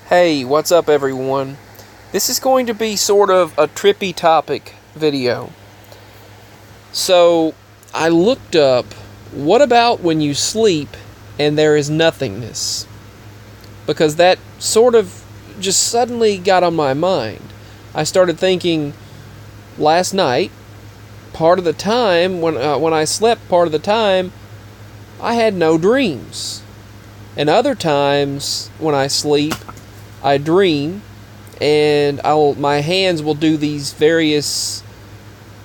Hey, what's up everyone? This is going to be sort of a trippy topic video. So, I looked up, what about when you sleep and there is nothingness? Because that sort of just suddenly got on my mind. I started thinking, last night, part of the time, when I slept part of the time, I had no dreams. And other times, when I sleep, I dream, and my hands will do these various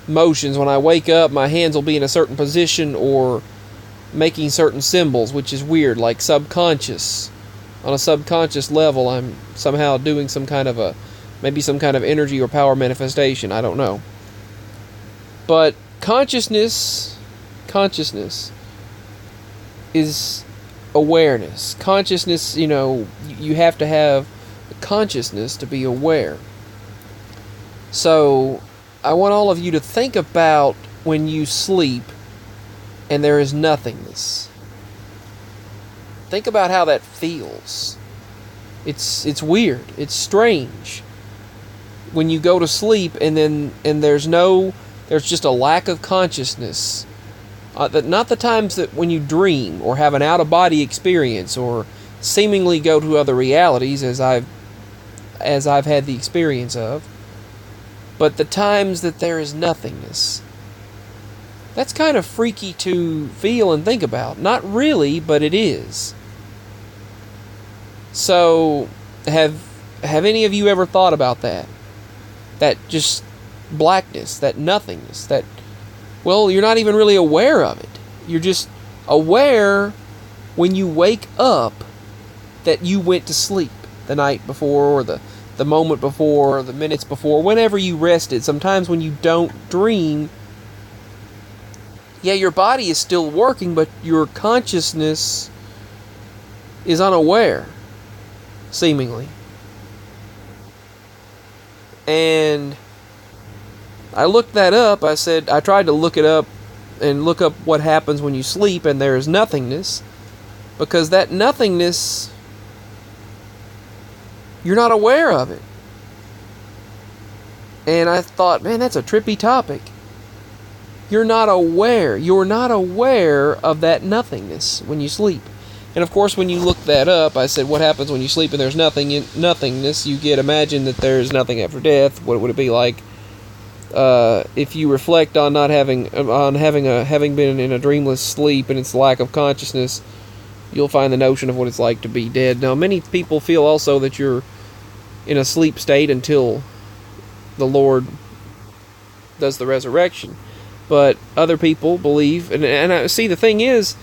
motions. When I wake up, my hands will be in a certain position or making certain symbols, which is weird, like subconscious. On a subconscious level, I'm somehow doing maybe some kind of energy or power manifestation. I don't know. But consciousness is awareness. Consciousness, you have to have consciousness to be aware. So, I want all of you to think about when you sleep and there is nothingness. Think about how that feels. It's weird. It's strange. When you go to sleep and there's just a lack of consciousness. Not the times that when you dream or have an out-of-body experience or seemingly go to other realities, as I've had the experience of, but the times that there is nothingness. That's kind of freaky to feel and think about. Not really, but it is. So, have any of you ever thought about that? That just blackness, that nothingness, well, you're not even really aware of it. You're just aware when you wake up that you went to sleep the night before or the moment before or the minutes before, whenever you rested. Sometimes when you don't dream, yeah, your body is still working, but your consciousness is unaware, seemingly. And I looked that up. I tried to look it up and look up what happens when you sleep and there is nothingness, because that nothingness, you're not aware of it. And I thought, man, that's a trippy topic. You're not aware of that nothingness when you sleep. And of course, when you look that up, I said, what happens when you sleep and there's nothingness? You imagine that there's nothing after death. What would it be like? If you reflect on having been in a dreamless sleep and its lack of consciousness, you'll find the notion of what it's like to be dead. Now, many people feel also that you're in a sleep state until the Lord does the resurrection. But other people believe, and I see, the thing is,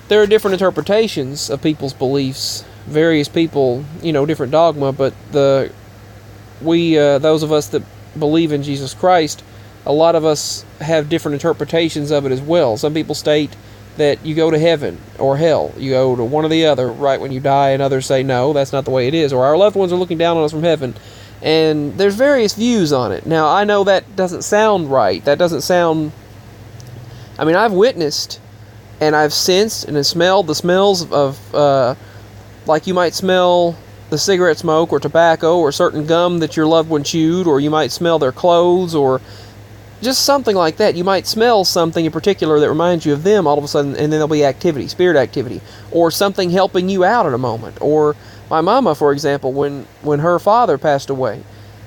there are different interpretations of people's beliefs. Various people, different dogma, but those of us that believe in Jesus Christ, a lot of us have different interpretations of it as well. Some people state that you go to heaven or hell. You go to one or the other right when you die, and others say, no, that's not the way it is, or our loved ones are looking down on us from heaven. And there's various views on it. Now, I know that doesn't sound right. That doesn't sound... I've witnessed, and I've sensed and smelled the smells of, like you might smell the cigarette smoke or tobacco or certain gum that your loved one chewed, or you might smell their clothes, or just something like that. You might smell something in particular that reminds you of them all of a sudden, and then there'll be activity, spirit activity, or something helping you out at a moment. Or my mama, for example, when her father passed away,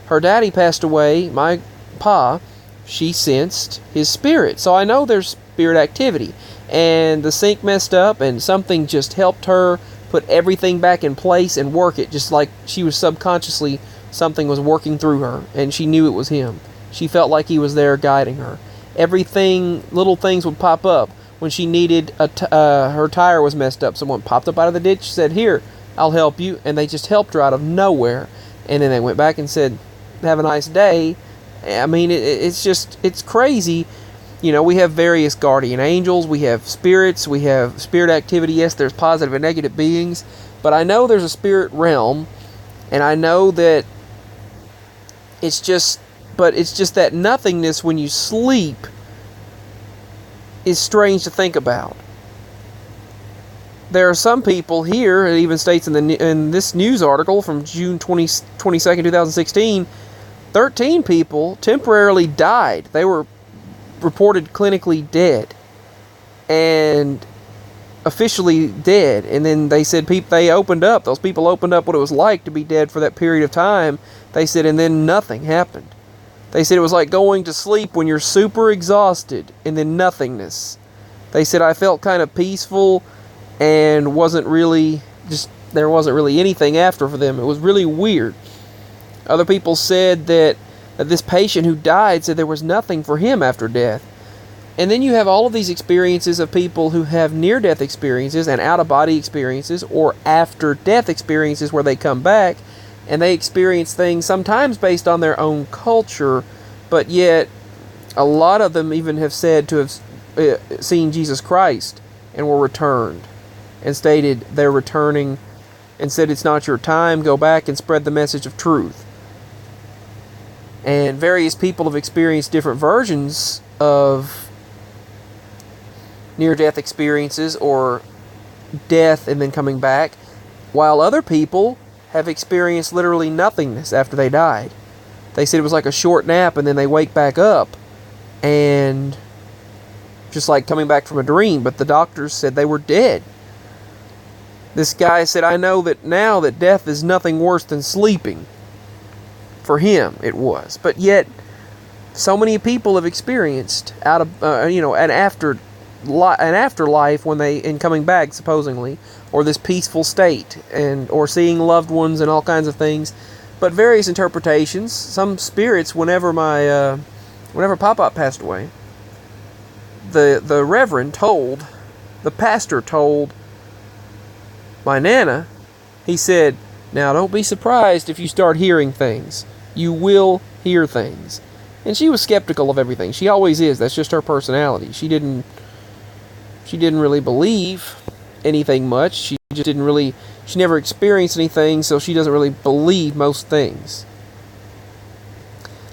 her daddy passed away, my pa, she sensed his spirit. So I know there's spirit activity. And the sink messed up, and something just helped her put everything back in place and work it, just like she was subconsciously, something was working through her, and she knew it was him. She felt like he was there guiding her. Everything, little things would pop up. When she needed, her tire was messed up, someone popped up out of the ditch, said, here, I'll help you, and they just helped her out of nowhere. And then they went back and said, have a nice day. It's crazy. We have various guardian angels, we have spirits, we have spirit activity. Yes, there's positive and negative beings, but I know there's a spirit realm, and I know that it's just that nothingness when you sleep is strange to think about. there are some people here, it even states in this news article from June 22nd, 2016, 13 people temporarily died. They were reported clinically dead and officially dead. And then they said those people opened up what it was like to be dead for that period of time. They said, and then nothing happened. They said it was like going to sleep when you're super exhausted and then nothingness. They said, I felt kind of peaceful and there wasn't really anything after for them. It was really weird. Other people said that this patient who died said there was nothing for him after death. And then you have all of these experiences of people who have near-death experiences and out-of-body experiences or after-death experiences where they come back and they experience things sometimes based on their own culture, but yet a lot of them even have said to have seen Jesus Christ and were returned and stated they're returning and said it's not your time, go back and spread the message of truth. And various people have experienced different versions of near-death experiences or death and then coming back, while other people have experienced literally nothingness after they died. They said it was like a short nap and then they wake back up and just like coming back from a dream, but the doctors said they were dead. This guy said, I know that now that death is nothing worse than sleeping. For him, it was. But yet, so many people have experienced an afterlife when in coming back, supposedly, or this peaceful state, or seeing loved ones and all kinds of things. But various interpretations. Some spirits, whenever Pop-Pop passed away, the pastor told my Nana, he said, now don't be surprised if you start hearing things. You will hear things. And she was skeptical of everything. She always is. That's just her personality. She didn't really believe anything much. She never experienced anything, so she doesn't really believe most things.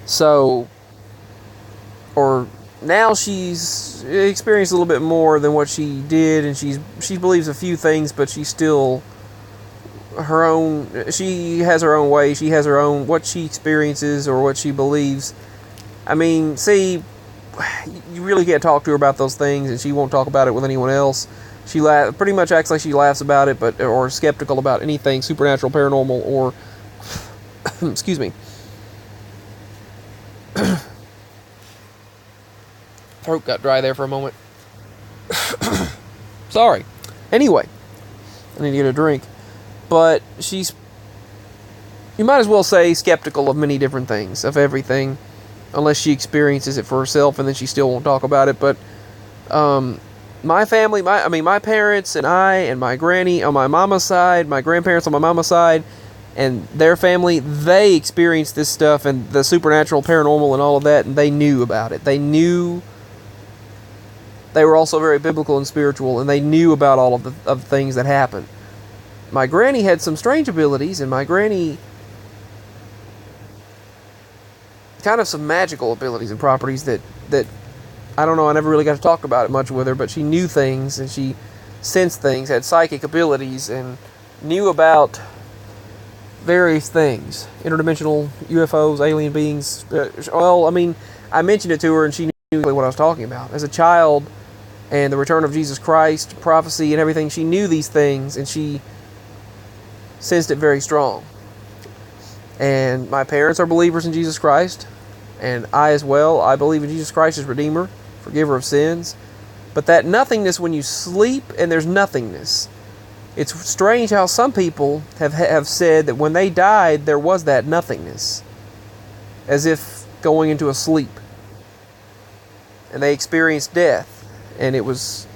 So, or now she's experienced a little bit more than what she did, and she believes a few things, but she's still she has her own way. She has her own, what she experiences or what she believes. I mean, see, you really can't talk to her about those things, and she won't talk about it with anyone else. She pretty much acts like she laughs about it, or skeptical about anything supernatural, paranormal, or excuse me. Throat got dry there for a moment. Sorry. Anyway, I need to get a drink. But she's, you might as well say, skeptical of many different things, of everything, unless she experiences it for herself, and then she still won't talk about it. But my family, my parents and I and my granny on my mama's side, my grandparents on my mama's side, and their family, they experienced this stuff and the supernatural, paranormal, and all of that, and they knew about it. They knew. They were also very biblical and spiritual, and they knew about all of the things that happened. My granny had some strange abilities, and my granny kind of some magical abilities and properties that I don't know, I never really got to talk about it much with her, but she knew things, and she sensed things, had psychic abilities, and knew about various things. Interdimensional UFOs, alien beings. I mentioned it to her, and she knew what I was talking about. As a child, and the return of Jesus Christ, prophecy, and everything, she knew these things, and she sensed it very strong. And my parents are believers in Jesus Christ, and I as well. I believe in Jesus Christ as Redeemer, forgiver of sins. But that nothingness, when you sleep and there's nothingness, it's strange how some people have said that when they died, there was that nothingness, as if going into a sleep, and they experienced death, and it was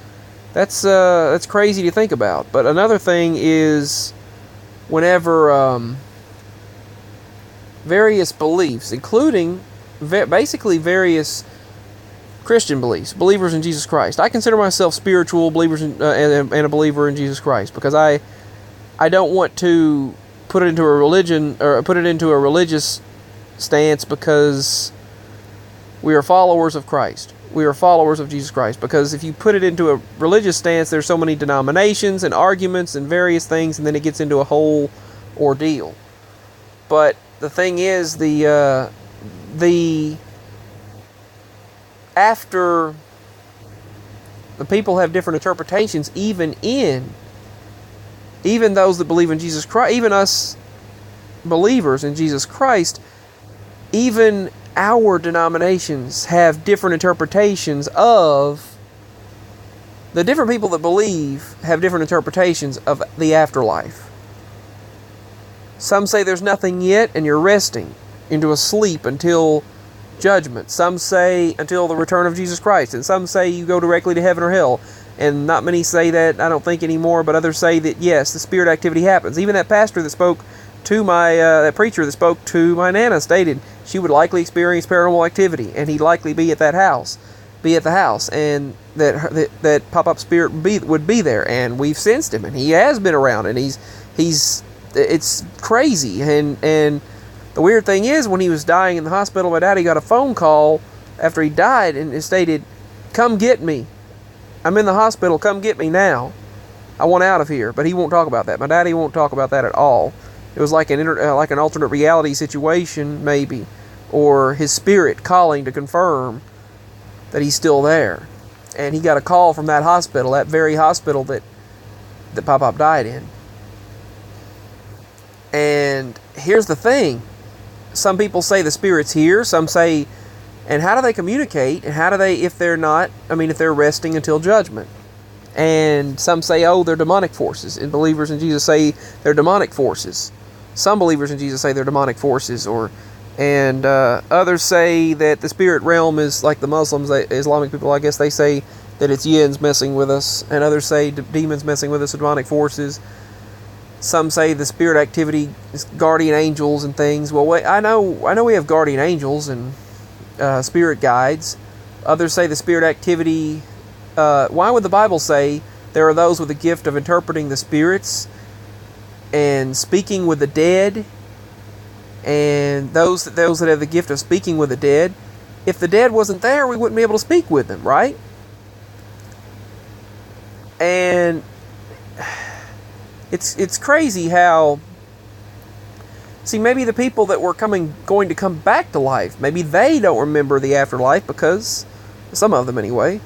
that's crazy to think about. But another thing is, whenever various beliefs, including basically various Christian beliefs, believers in Jesus Christ. I consider myself spiritual, believers in, and a believer in Jesus Christ, because I don't want to put it into a religion, or put it into a religious stance, because we are followers of Christ. we are followers of Jesus Christ. Because if you put it into a religious stance, there's so many denominations and arguments and various things, and then it gets into a whole ordeal. But the thing is, after the people have different interpretations, even those that believe in Jesus Christ, even us believers in Jesus Christ, even our denominations have different interpretations of the different people that believe have different interpretations of the afterlife. Some say there's nothing yet and you're resting into a sleep until judgment. Some say until the return of Jesus Christ, and some say you go directly to heaven or hell. And not many say that, I don't think, anymore, but others say that yes, the spirit activity happens. Even that pastor that spoke to that preacher that spoke to my Nana stated she would likely experience paranormal activity, and he'd likely be at the house, and that pop-up spirit would be there, and we've sensed him, and he has been around, and it's crazy. And the weird thing is, when he was dying in the hospital, my daddy got a phone call after he died, and it stated, "Come get me. I'm in the hospital. Come get me now. I want out of here." But he won't talk about that. My daddy won't talk about that at all. It was like an alternate reality situation, maybe, or his spirit calling to confirm that he's still there. And he got a call from that hospital, that very hospital that Pop-Pop died in. And here's the thing. Some people say the spirit's here. Some say, and how do they communicate? And how do they, if they're resting until judgment? And some say, oh, they're demonic forces. And believers in Jesus say they're demonic forces. Some believers in Jesus say they're demonic forces. And others say that the spirit realm is like the Muslims, Islamic people, I guess they say that it's yins messing with us. And others say demons messing with us, demonic forces. Some say the spirit activity is guardian angels and things. Well, I know we have guardian angels and spirit guides. Others say the spirit activity. Why would the Bible say there are those with the gift of interpreting the spirits and speaking with the dead, and those that have the gift of speaking with the dead? If the dead wasn't there, we wouldn't be able to speak with them, right? And it's crazy how, see, maybe the people that were going to come back to life, maybe they don't remember the afterlife, because some of them anyway,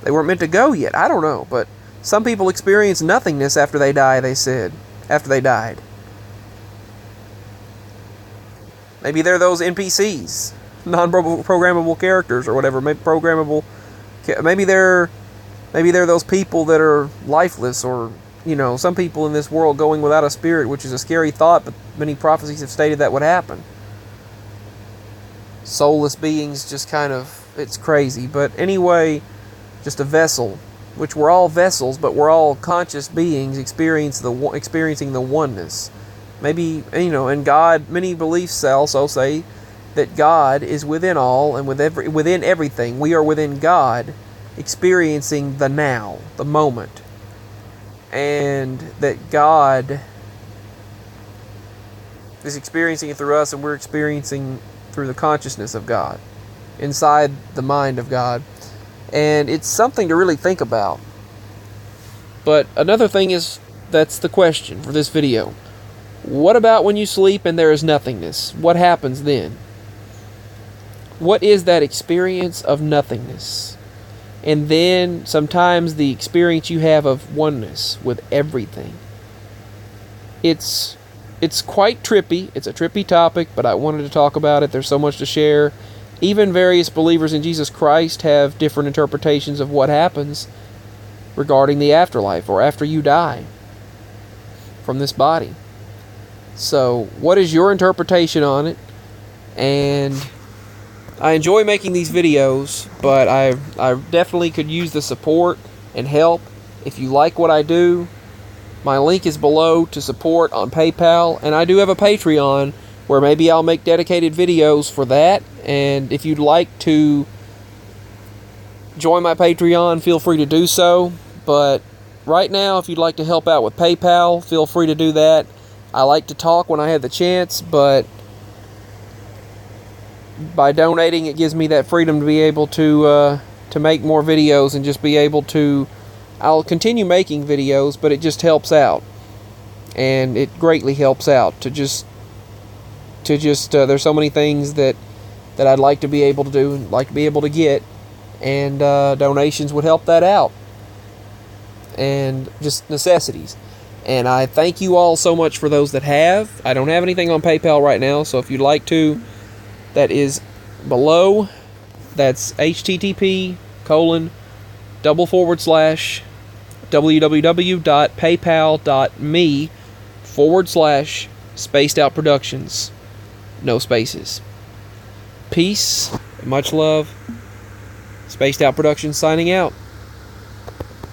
they weren't meant to go yet. I don't know, but some people experience nothingness after they die, they said, after they died. Maybe they're those NPCs, non-programmable characters or whatever, maybe they're those people that are lifeless, or some people in this world going without a spirit, which is a scary thought, but many prophecies have stated that would happen. Soulless beings, just kind of, it's crazy. But anyway, just a vessel, which we're all vessels, but we're all conscious beings experiencing the oneness. Maybe, and God, many beliefs also say that God is within all and within everything. We are within God, experiencing the now, the moment. And that God is experiencing it through us, and we're experiencing through the consciousness of God, inside the mind of God. And it's something to really think about. But another thing is, that's the question for this video. What about when you sleep and there is nothingness? What happens then? What is that experience of nothingness? And then sometimes the experience you have of oneness with everything. It's quite trippy. It's a trippy topic, but I wanted to talk about it. There's so much to share. Even various believers in Jesus Christ have different interpretations of what happens regarding the afterlife, or after you die from this body. So, what is your interpretation on it? And I enjoy making these videos, but I definitely could use the support and help. If you like what I do, my link is below to support on PayPal, and I do have a Patreon where maybe I'll make dedicated videos for that. And if you'd like to join my Patreon, feel free to do so. But right now, if you'd like to help out with PayPal, feel free to do that. I like to talk when I have the chance, but by donating, it gives me that freedom to be able to to make more videos and just be able to. I'll continue making videos, but it just helps out, and it greatly helps out to just there's so many things that I'd like to be able to do and like to be able to get, and donations would help that out, and just necessities. And I thank you all so much for those that have. I don't have anything on PayPal right now, so if you'd like to, that is below. That's http://www.paypal.me/spaced-out-productions. No spaces. Peace, much love. Spaced Out Productions signing out.